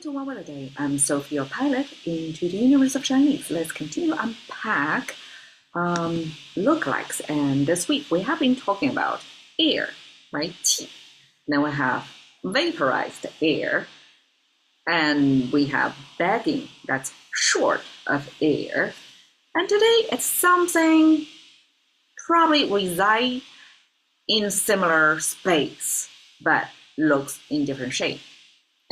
to OWAD a Day. I'm Sophie, your pilot into the universe of Chinese. Let's continue unpack lookalikes. And this week we have been talking about air, right? Qi. Then we have vaporized air, and we have bagging, that's short of air. And today it's something probably reside in similar space, but looks in different shape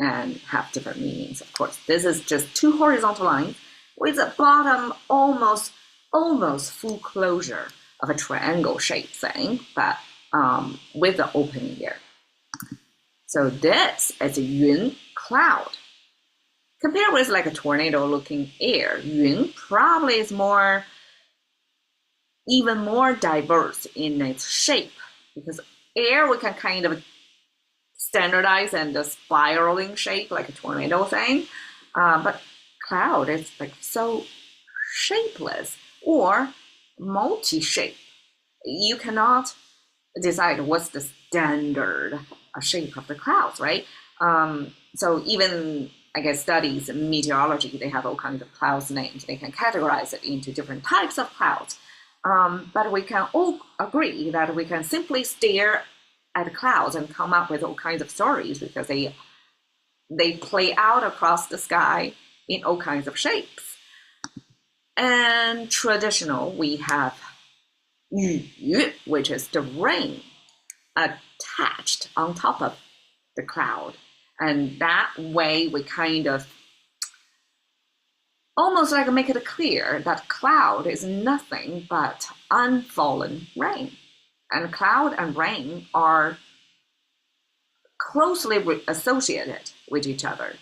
and have different meanings, of course. This is just two horizontal lines with a bottom almost full closure of a triangle shape thing, but with the opening there. So this is a yun, cloud. Compared with like a tornado looking air, yun probably is even more diverse in its shape, because air we can kind of standardize and the spiraling shape like a tornado thing, but cloud is like so shapeless or multi-shape. You cannot decide what's the standard shape of the clouds, right? So even I guess studies in meteorology, they have all kinds of clouds names. They can categorize it into different types of clouds. But we can all agree that we can simply stare at clouds and come up with all kinds of stories because they play out across the sky in all kinds of shapes. And traditional, we have yu, which is the rain attached on top of the cloud. And that way we kind of almost like make it clear that cloud is nothing but unfallen rain. And cloud and rain are closely associated with each other.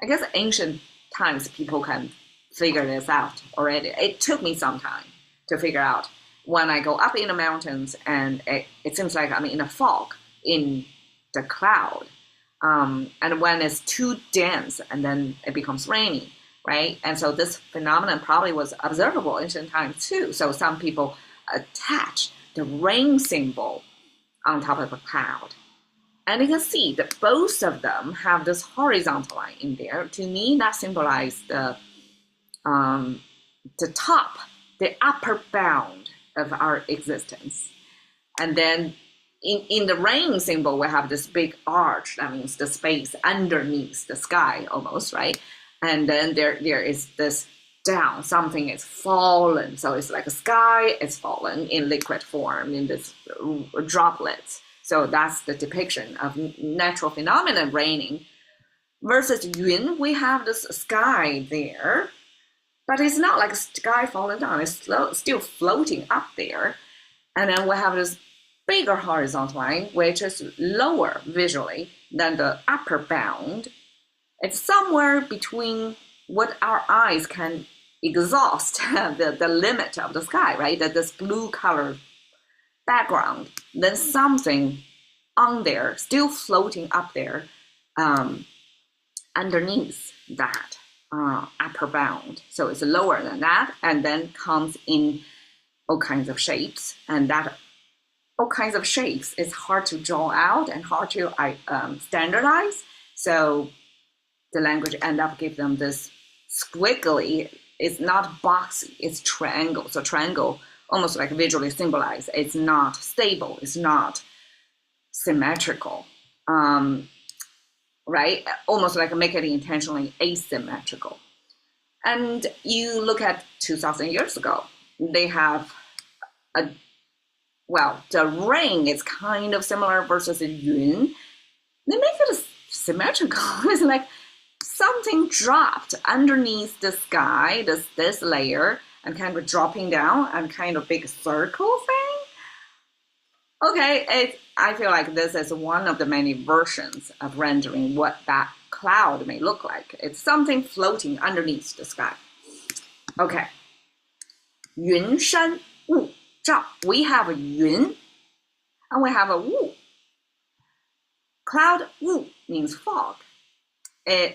I guess ancient times people can figure this out already. It took me some time to figure out when I go up in the mountains and it seems like I'm in a fog in the cloud. And when it's too dense and then it becomes rainy, right? And so this phenomenon probably was observable in ancient times too. So some people attach the rain symbol on top of a cloud. And you can see that both of them have this horizontal line in there. To me, that symbolizes the top, the upper bound of our existence. And then in the rain symbol, we have this big arch. That means the space underneath the sky almost, right? And then there is this down, something is fallen. So it's like a sky is fallen in liquid form in this droplets. So that's the depiction of natural phenomenon raining. Versus yun, we have this sky there, but it's not like a sky falling down. It's still floating up there. And then we have this bigger horizontal line, which is lower visually than the upper bound. It's somewhere between what our eyes can exhaust, the limit of the sky, right? That this blue color background, then something on there, still floating up there, underneath that upper bound. So it's lower than that, and then comes in all kinds of shapes, and that all kinds of shapes is hard to draw out and hard to standardize. So the language end up give them this squiggly. It's not boxy, it's triangle. So triangle almost like visually symbolized. It's not stable, it's not symmetrical, right? Almost like make it intentionally asymmetrical. And you look at 2,000 years ago, they have the rain is kind of similar versus the yun. They make it symmetrical. It's like something dropped underneath the sky, this layer, and kind of dropping down and kind of big circle thing. Okay, I feel like this is one of the many versions of rendering what that cloud may look like. It's something floating underneath the sky. Okay, 云山雾罩. We have a yun and we have a wu. Cloud wu means fog.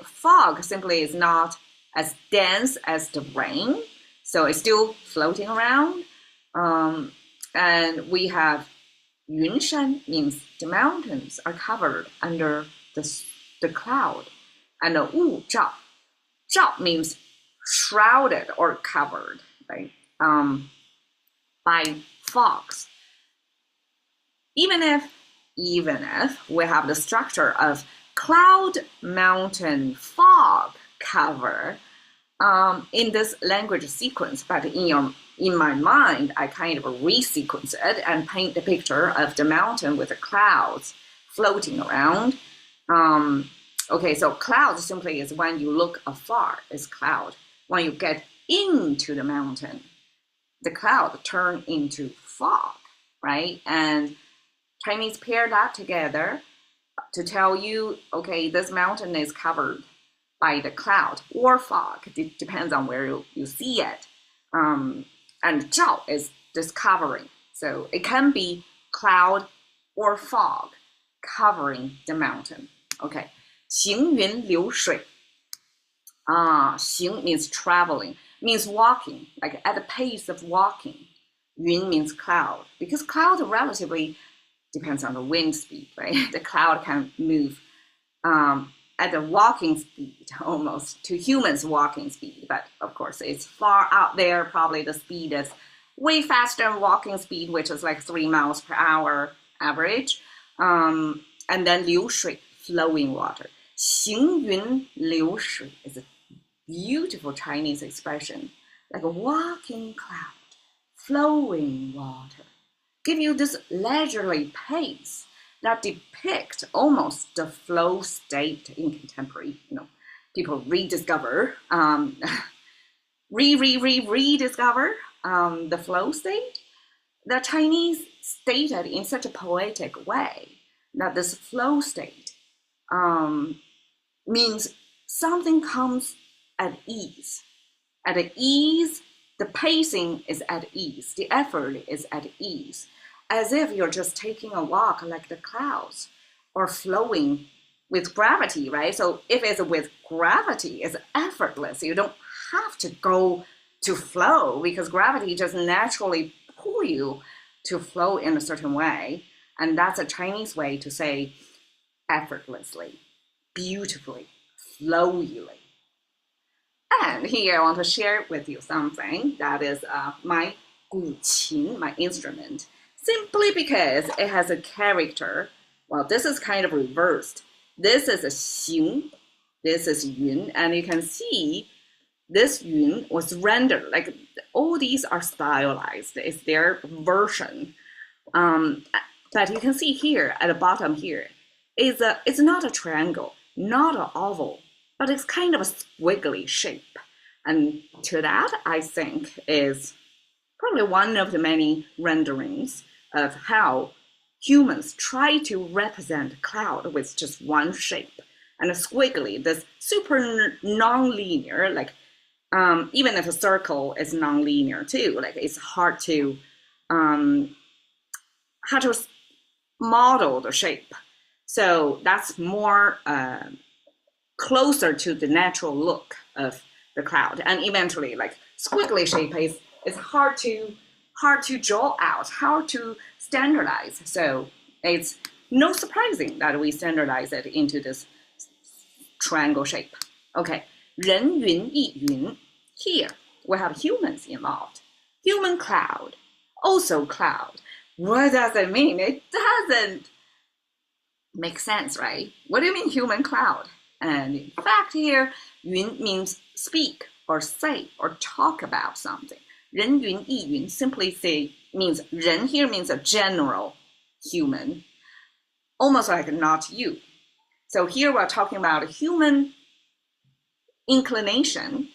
Fog simply is not as dense as the rain, so it's still floating around. And we have Yunshan means the mountains are covered under the cloud. And 雾罩，罩 means shrouded or covered, right? By fogs. Even if we have the structure of cloud, mountain, fog cover in this language sequence, but in my mind, I kind of resequence it and paint the picture of the mountain with the clouds floating around. Okay, so cloud simply is when you look afar, is cloud. When you get into the mountain, the cloud turn into fog, right? And Chinese pair that together to tell you, okay, this mountain is covered by the cloud or fog. It depends on where you see it. And 罩 is discovering. So it can be cloud or fog covering the mountain. Okay. 行云流水. 行 means traveling, means walking, like at the pace of walking. 云 means cloud, because cloud relatively depends on the wind speed, right? The cloud can move at the walking speed almost to humans' walking speed, but of course it's far out there. Probably the speed is way faster than walking speed, which is like 3 miles per hour average. And then 流水, flowing water. 行云流水 is a beautiful Chinese expression, like a walking cloud, flowing water. Give you this leisurely pace that depict almost the flow state in contemporary, people rediscover, rediscover the flow state. The Chinese stated in such a poetic way that this flow state means something comes at ease. At ease, the pacing is at ease, the effort is at ease, as if you're just taking a walk like the clouds or flowing with gravity, right? So if it's with gravity, it's effortless. You don't have to go to flow because gravity just naturally pull you to flow in a certain way. And that's a Chinese way to say effortlessly, beautifully, flowily. And here I want to share with you something that is my 古琴, my instrument, simply because it has a character. Well, this is kind of reversed. This is a 行, this is 云, and you can see this 云was rendered, like all these are stylized, it's their version. But you can see here at the bottom here, it's not a triangle, not an oval, but it's kind of a squiggly shape. And to that, I think, is probably one of the many renderings of how humans try to represent cloud with just one shape. And a squiggly, this super non-linear, like even if a circle is non-linear too, like it's hard to model the shape. So that's more closer to the natural look of the cloud. And eventually, like squiggly shape is hard to draw out, hard to standardize. So it's no surprising that we standardize it into this triangle shape. Okay, 人云亦云. Here we have humans involved. Human cloud, also cloud. What does it mean? It doesn't make sense, right? What do you mean human cloud? And in fact here, 云means speak or say or talk about something. 人云亦云simply means 人 here means a general human, almost like not you. So here we're talking about a human inclination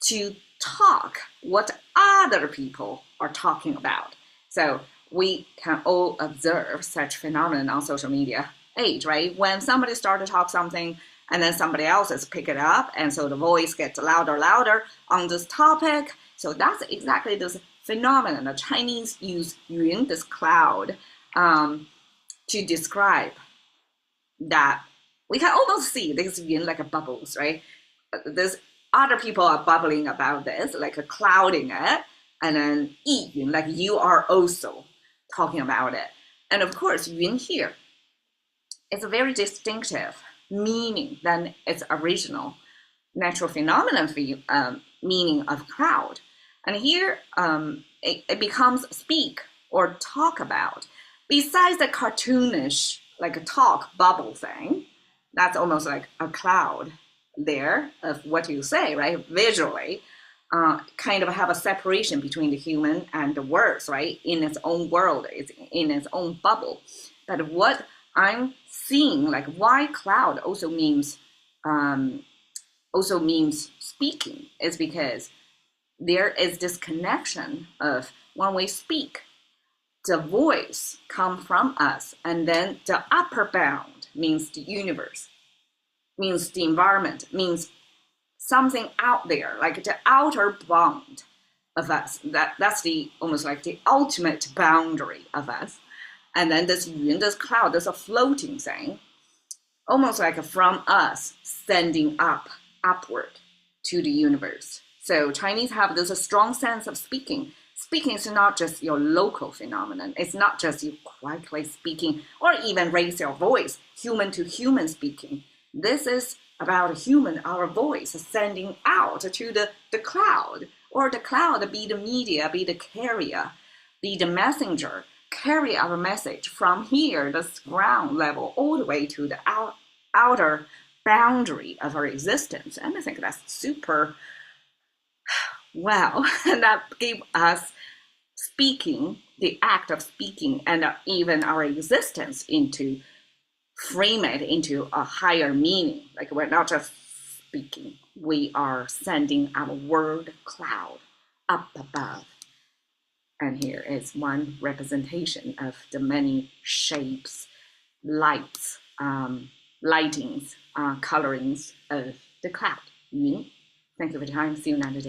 to talk what other people are talking about. So we can all observe such phenomenon on social media age, right? When somebody starts to talk something and then somebody else is pick it up, and so the voice gets louder on this topic. So that's exactly this phenomenon. The Chinese use 云, this cloud, to describe that. We can almost see this 云like a bubbles, right? There's other people are bubbling about this, like a clouding it, and then 亦云, like you are also talking about it. And of course, 云 here is very distinctive meaning than its original natural phenomenon meaning of cloud. And here it becomes speak or talk about. Besides the cartoonish, like a talk bubble thing, that's almost like a cloud there of what you say, right? Visually, kind of have a separation between the human and the words, right? In its own world, it's in its own bubble. But what I'm seeing, like why cloud also means speaking, is because there is this connection of when we speak, the voice comes from us, and then the upper bound means the universe, means the environment, means something out there, like the outer bound of us. That's the almost like the ultimate boundary of us. And then this yun, this cloud, this a floating thing, almost like from us sending upward to the universe. So Chinese have this a strong sense of speaking. Speaking is not just your local phenomenon. It's not just you quietly speaking or even raise your voice, human to human speaking. This is about a human, our voice sending out to the cloud, or the cloud be the media, be the carrier, be the messenger, carry our message from here, the ground level, all the way to the outer boundary of our existence. And I think that's super well, and that gave us speaking, the act of speaking, and even our existence into frame it into a higher meaning. Like we're not just speaking, we are sending our word cloud up above. And here is one representation of the many shapes, lights, lightings, colorings of the cloud. Thank you for your time. See you another day.